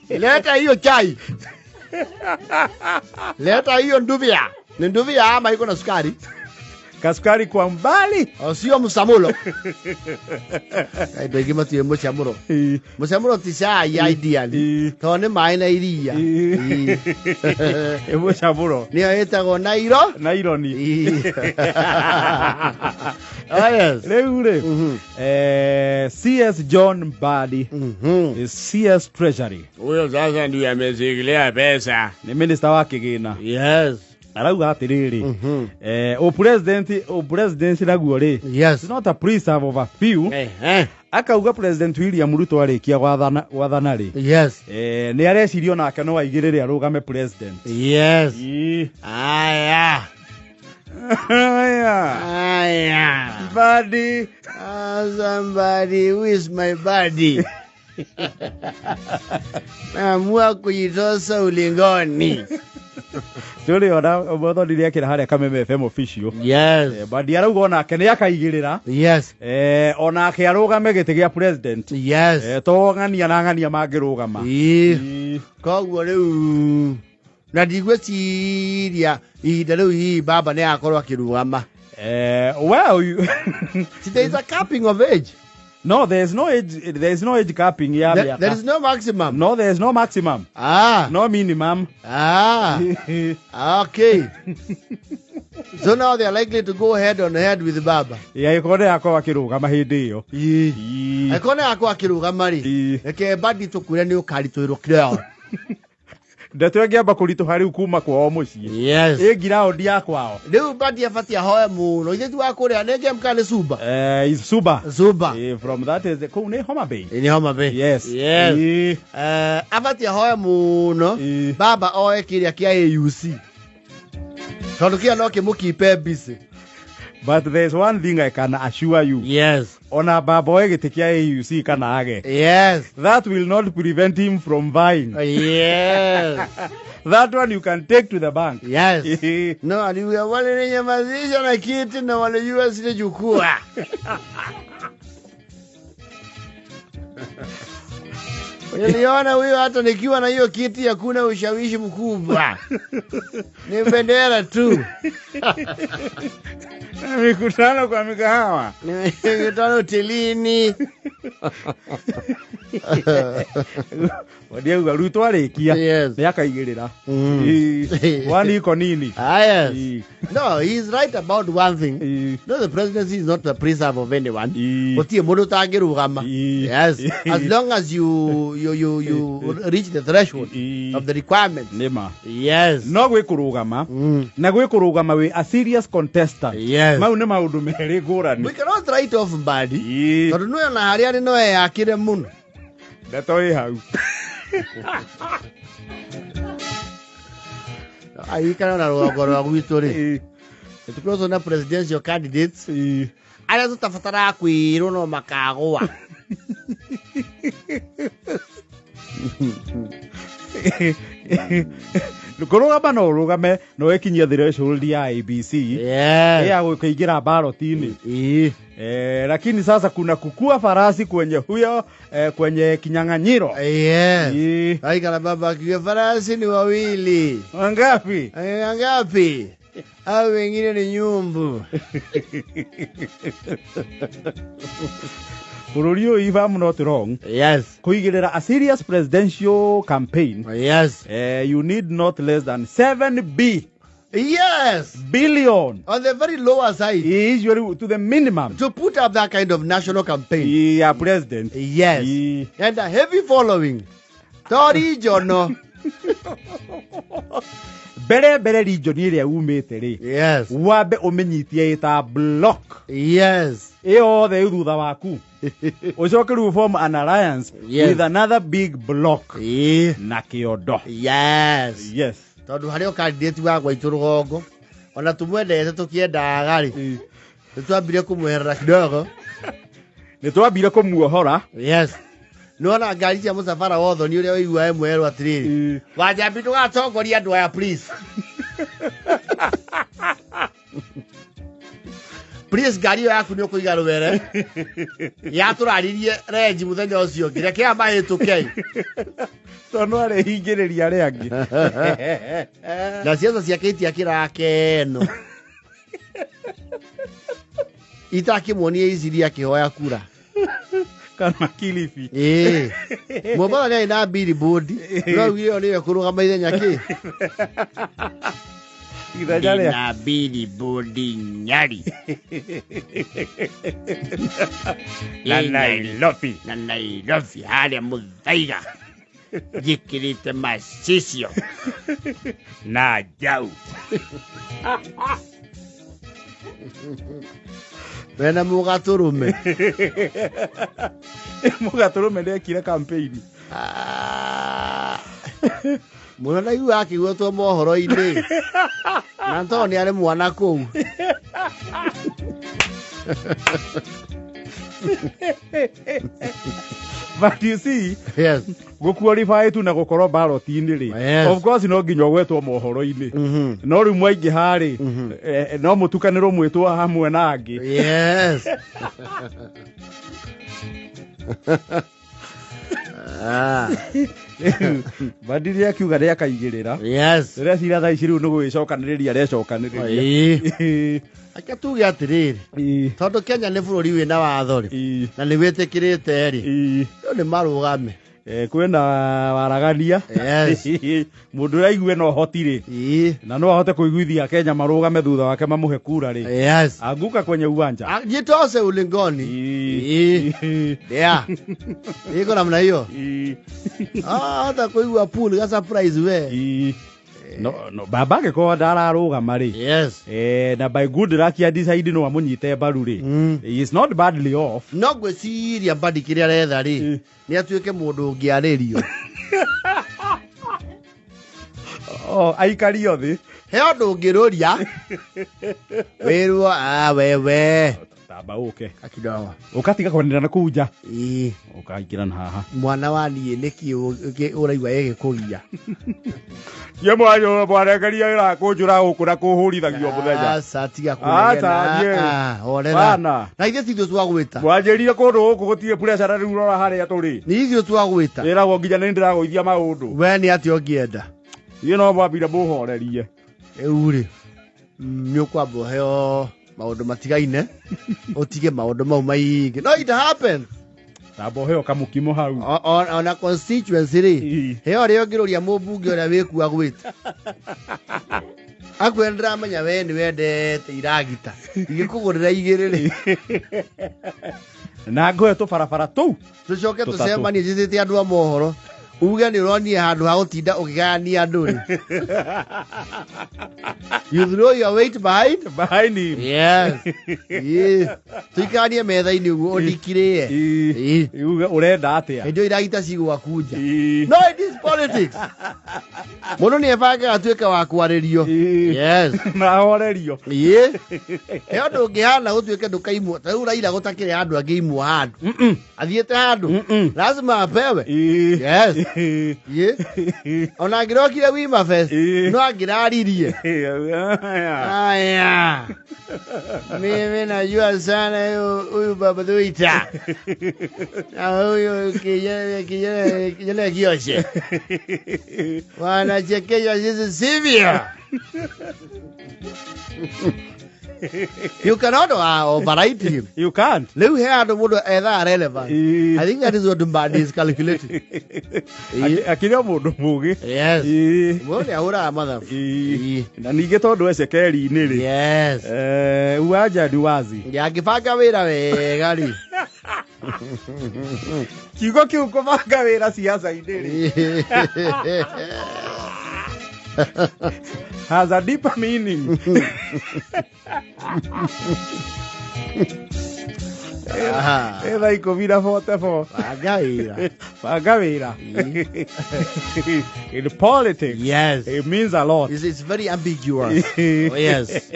Leta hiyo chai. Leta hiyo nduvia. Ni nduvia ama iko na sukari? Kasukari kwa mbali. Sio msamulo. Ndio kama tu msamulo. Msamulo tisha ya ideally. Tone maina iria. Msamulo. Ni aitago nairo? Nairo ni. Yes. Leure. CS John Mbadi is CS Treasury. Huyo sasa ndiye ameshikilia pesa. Ni minister wa kigina. Yes. Arauga atiriri o president naguo ri yes, it's not a preserve of a few akauga president William Ruto arikia gwathana ri yes, ni arecirio nake no aigirire arugame president yes aya buddy somebody who is my buddy naamua kujitosa ulingoni. Suri ona obotho ndiria kira haria Kameme FM official. Yes. Badi arauga ona ke ni akaigirira. Yes. Ona ke arugame gite gia president. Yes. To ngania na ngania mangirugama. Koguo riu na ndigweciria ihinda riu hi baba ni akorwo akirugama. Well, there is a capping of age. No, there is no age capping. There is no maximum. No, there is no maximum. No minimum. Okay. So now they are likely to go head on head with Baba. Yeah, ikone yako akirugama hindi iyo. Ikone yako akirugama ri. Eke badi tukure ni ukari twirukire. Ndatwege bakuri hari ukuma kwa omucie. Yes. Egira odia kwao. Riu badi afati ahoe muno. Ithe tu akore anege mkane Suba. Is Suba. From that is the Kune Homa Bay. In Homa Bay. Yes. Yes. Afati ahoe muno. Baba oe kiria kia AUC. Tondu kia no kimukipe busy. But there's one thing I can assure you. Yes. Ona baba oe gitikia AUC kana age. Yes. That will not prevent him from buying. Yes. That one you can take to the bank. Yes. No, aliwe wale nyamazisha na kiti na wale US ile jukua. Niliona huyo hata nikiwa na hiyo kiti hakuna ushawishi mkubwa. Ni bendera tu. Mikutano kwa mikahawa. Mikutano hotelini. Wadia Ruto arikia. Yes. Ni akaigirira. Wani iko nini? Yes. No, he's right about one thing. No, the presidency is not the preserve of anyone. Otie mundu tangirugama. Yes. As long as you reach the threshold of the requirements. Nema. Yes. No gwikurugama. Na gwikurugama we a serious contestant. Yes. Mau ne maundu meri ngurani. We cannot write off Mbadi. Tondu no na haria ni no yakire muno. Ndatoi hau. Ai kana na rwagoro gwitu ri. Tukozo na presidential candidates. Ala tutafatara kwiro no makagwa. Lukorugama no rugame no ekinyia threshold ya ABC. Yeah. Ya kuingira ballotini. Lakini sasa kuna kukua farasi kwenye huyo kwenye kinyang'anyiro. Yes. Ai kana baba kiwe farasi ni wawili. Wangapi? Wangapi? Hao wengine ni nyumbu. Kururio if I'm not wrong. Yes. Kuigirira a serious presidential campaign. Yes. You need not less than 7 billion. On the very lower side. Usually to the minimum. To put up that kind of national campaign. Yeah, president. Yes. And a heavy following. Tori Jono. Bere region iria umete ri. Yes. Wabe umenyitie ita block. Yes. Eo the thutha waku. Ucoke form an alliance with another big block. Na kiondo. Yes. Yes. Tondu hario candidate wa gwaitu rugongo. Ona tumwendete tukienda gari. Nitwambire kumwerera kidogo. Nitwambire kumuohora. Yes. Nona ngari cia musafara wotho ni uria wigua mweru atiriri. Wajambi tugatongoria andu aya please. Please ngari yo yaku ni ukuiga rwere. Ya turaririe Renji muthenya ucio ngire kia mahituke. Tono are hingiriria ri angi. Na ciaca ciake itiakĩrakeno. Itakĩmuonia iciri akĩhoya kura. Kana Kilifi. Mombatha nĩ na billboard. No gire niwe kũrũgama ithenya kĩ? Ithenya rĩa na billboard Nyari. Na Nairobi. Na Nairobi harĩa Muthaiga. Njĩkĩrĩte macicio na njau. Mena Mũgatũrũme. Mũgatũrũme ndekire campaign. Mũno ndaigua akĩgwetwo mohoro-inĩ. Na to nĩ arĩ mwana kũu. But you see, yes, go qualify tu na gukoro ballot-inĩ ri. Yes. Of course no nginya gwetwo mohoro-inĩ. No rĩu mwaingĩ harĩ no mũtukanĩrwo mwĩtwo hamwe na angĩ. Yes. Badiri akiuga nĩ akaigĩrĩra. Yes. Rĩrĩa cira thaa ici rĩu nĩ gwĩcokanĩrĩria arecokanĩrĩria. Aka tuge atĩrĩrĩ, tondũ Kenya nĩ bũrũri wĩna watho rĩ, na nĩ wĩtĩkĩrĩte rĩ, nĩ marũgame. Kwĩna waragania. Yes. Mũndũ ũraigua no hoti rĩ, na no ahote kũiguithia Kenya marũgame thutha wake mamũhe kura rĩ. Yes. Anguka kwenye uwanja. Jitose ulingoni. Yeah. Iko namna hiyo. Hata kuigua pool ga surprise we. No babake ko ndararũgama rĩ. Yes. Na by good luck ya decide no amunyite mbaru rĩ. He is not badly off. No gwĩciria badi kĩrĩa aretha rĩ, nĩ atuĩke mũndũ ũngĩarĩrio. Aikario thĩ. He ũndũ ũngĩrũria. Wĩrwo wewe. Tamba ũke. Akidogo. Ũkatiga kwenera na kũu nja. Ũkaingĩra haha. Mwana wa niĩ nĩkĩ ũraigua gĩgĩkũgia. Ye mwanyo mwarekeria ira kũnjũra gũkũ na kũhũrithagio mũthenya. Aca tiga kũnegena. Orera. Na ithe tithũ twagwĩta. Mwanjĩrie kũndũ gũkũ gũtirĩ pressure rĩu rora harĩa tũrĩ. Nĩ ithuĩ twagwĩta. Ĩragwo nginya nĩ ndĩragũithia maũndũ. We nĩ atĩ ũngĩenda. Niĩ no mwambire mũhorerie. Rĩu rĩ, nĩ ũkwamba ũheo maũndũ matigaine. Ũtige maũndũ mau maingĩ. No it happen. Tamba ũheo kamũkimo hau. On a constituency rĩ, heo rĩo ngĩrũria mũmbunge ũrĩa wĩkua gwĩta. Akwenda ndĩramenya we nĩ wendete iragita. Igĩkũgũrĩra igĩrĩ rĩ. Na ngoe tũbarabara tũu. Tũcoke tũcemanie njĩtĩte andũ a mohoro. Uge nĩ ũronie handũ ha gũtinda ũkĩgayania andũ rĩ. You throw your weight behind him. Yes. Yes. Tuikanie metha-inĩ ũguo ũndikirĩe. Uge ũrenda atĩa. Hĩndĩ ĩyo iragita cigwakunja. No, it is politics. Mũndũ nĩ ebangaga atuĩke wa kwarĩrio. Yes. Na horerio. He ũndũ ũngĩhana gũtuĩke ndũkaimwo. Ta rĩu Raila gũtakĩrĩ andũ angĩ imwo handũ. Athiĩte handũ. Lazima apewe. Yes. Ona ngĩrokire Wima Fest no angĩraririe. Aya. Mimi najua sana huyu baba Thuita. Na huyu kijana Kioshe. Wanachekesha sisi sivyo. You cannot override him. You can't. Leo he handũ mũndũ etha relevant. I think that is what Mbadi is calculating. Akĩrĩ mũndũ mũgĩ. Yes. Mũndũ ahũraga mathabu. Na ningĩ tondũ ecekeri-inĩ rĩ. Yes. Uwanja ni wazi. Ngĩbanga wĩra wega rĩ. Kiugo kĩu kũbanga wĩra siasa-inĩ rĩ. Has a deeper meaning. Ela icomira foto. Paga wĩra. In politics, yes, it means a lot. It's very ambiguous. Oh, yes.